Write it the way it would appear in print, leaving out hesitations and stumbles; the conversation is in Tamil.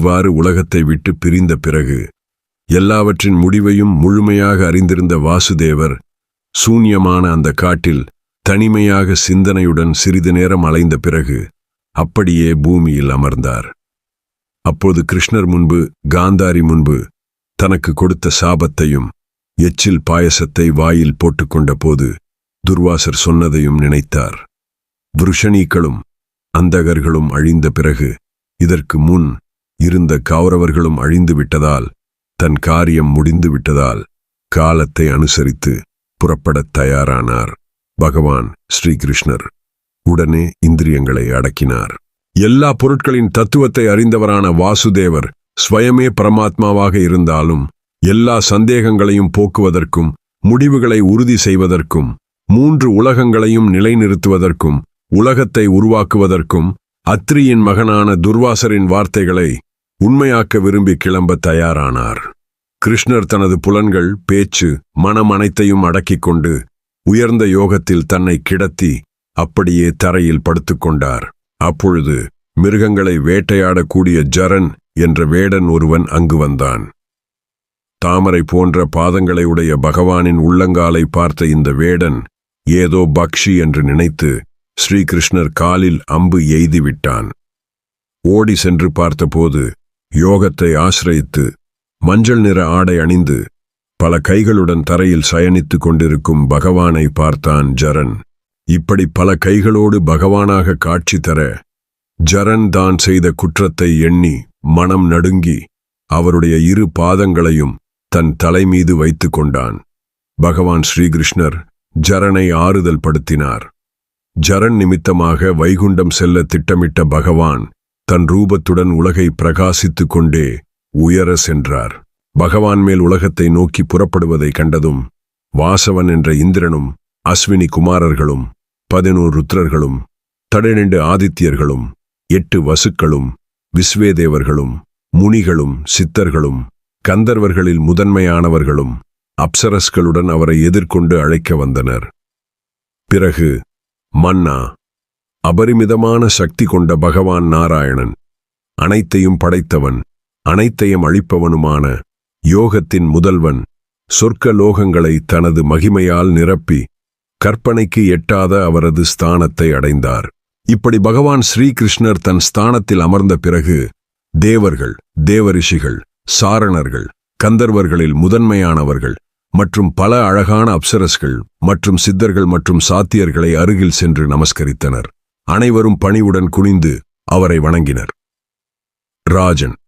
இவ்வாறு உலகத்தை விட்டு பிரிந்த பிறகு எல்லாவற்றின் முடிவையும் முழுமையாக அறிந்திருந்த வாசுதேவர் சூன்யமான அந்த காட்டில் தனிமையாக சிந்தனையுடன் சிறிது நேரம் அலைந்த பிறகு அப்படியே பூமியில் அமர்ந்தார். அப்போது கிருஷ்ணர் முன்பு, காந்தாரி முன்பு தனக்கு கொடுத்த சாபத்தையும் எச்சில் பாயசத்தை வாயில் போட்டுக்கொண்ட போது துர்வாசர் சொன்னதையும் நினைத்தார். விருஷணீக்களும் அந்தகர்களும் அழிந்த பிறகு இதற்கு முன் இருந்த கௌரவர்களும் அழிந்து விட்டதால், தன் காரியம் முடிந்து விட்டதால் காலத்தை அனுசரித்து புறப்படத் தயாரானார் பகவான் ஸ்ரீகிருஷ்ணர். உடனே இந்திரியங்களை அடக்கினார். எல்லா பொருட்களின் தத்துவத்தை அறிந்தவரான வாசுதேவர் ஸ்வயமே பரமாத்மாவாக இருந்தாலும் எல்லா சந்தேகங்களையும் போக்குவதற்கும், முடிவுகளை உறுதி செய்வதற்கும், 3 உலகங்களையும் நிலைநிறுத்துவதற்கும், உலகத்தை உருவாக்குவதற்கும் அத்ரியின் மகனான துர்வாசரின் வார்த்தைகளை உண்மையாக்க விரும்பி கிளம்ப தயாரானார். கிருஷ்ணர் தனது புலன்கள், பேச்சு, மனம் அனைத்தையும் அடக்கிக் கொண்டு உயர்ந்த யோகத்தில் தன்னை கிடத்தி அப்படியே தரையில் படுத்துக்கொண்டார். அப்பொழுது மிருகங்களை வேட்டையாடக்கூடிய ஜரன் என்ற வேடன் ஒருவன் அங்கு வந்தான். தாமரை போன்ற பாதங்களை உடைய பகவானின் உள்ளங்காலை பார்த்த இந்த வேடன் ஏதோ பக்ஷி என்று நினைத்து ஸ்ரீகிருஷ்ணர் காலில் அம்பு எய்துவிட்டான். ஓடி சென்று பார்த்தபோது யோகத்தை ஆசிரயித்து மஞ்சள் நிற ஆடை அணிந்து பல கைகளுடன் தரையில் சயனித்துக் கொண்டிருக்கும் பகவானை பார்த்தான் ஜரன். இப்படி பல கைகளோடு பகவானாக காட்சி தர ஜரன் தான் செய்த குற்றத்தை எண்ணி மனம் நடுங்கி அவருடைய 2 பாதங்களையும் தன் தலை மீது வைத்து கொண்டான். பகவான் ஸ்ரீகிருஷ்ணர் ஜரனை ஆறுதல் படுத்தினார். ஜரன் நிமித்தமாக வைகுண்டம் செல்ல திட்டமிட்ட பகவான் தன் ரூபத்துடன் உலகை பிரகாசித்துக் கொண்டே உயர சென்றார். பகவான் மேல் உலகத்தை நோக்கி புறப்படுவதை கண்டதும் வாசவன் என்ற இந்திரனும், அஸ்வினி குமாரர்களும், 11 ருத்ரர்களும், 12 ஆதித்யர்களும், 8 வசுக்களும், விஸ்வேதேவர்களும், முனிகளும், சித்தர்களும், கந்தர்வர்களில் முதன்மையானவர்களும் அப்சரஸ்களுடன் அவரை எதிர்கொண்டு அழைக்க வந்தனர். பிறகு மன்னா, அபரிமிதமான சக்தி கொண்ட பகவான் நாராயணன், அனைத்தையும் படைத்தவன், அனைத்தையும் அழிப்பவனுமான யோகத்தின் முதல்வன், சொர்க்க லோகங்களை தனது மகிமையால் நிரப்பி கற்பனைக்கு எட்டாத அவரது ஸ்தானத்தை அடைந்தார். இப்படி பகவான் ஸ்ரீகிருஷ்ணர் தன் ஸ்தானத்தில் அமர்ந்த பிறகு தேவர்கள், தேவரிஷிகள், சாரணர்கள், கந்தர்வர்களில் முதன்மையானவர்கள் மற்றும் பல அழகான அப்சரஸ்கள் மற்றும் சித்தர்கள் மற்றும் சாத்தியர்களை அருகில் சென்று நமஸ்கரித்தனர். அனைவரும் பணிவுடன் குனிந்து அவரை வணங்கினர். ராஜன்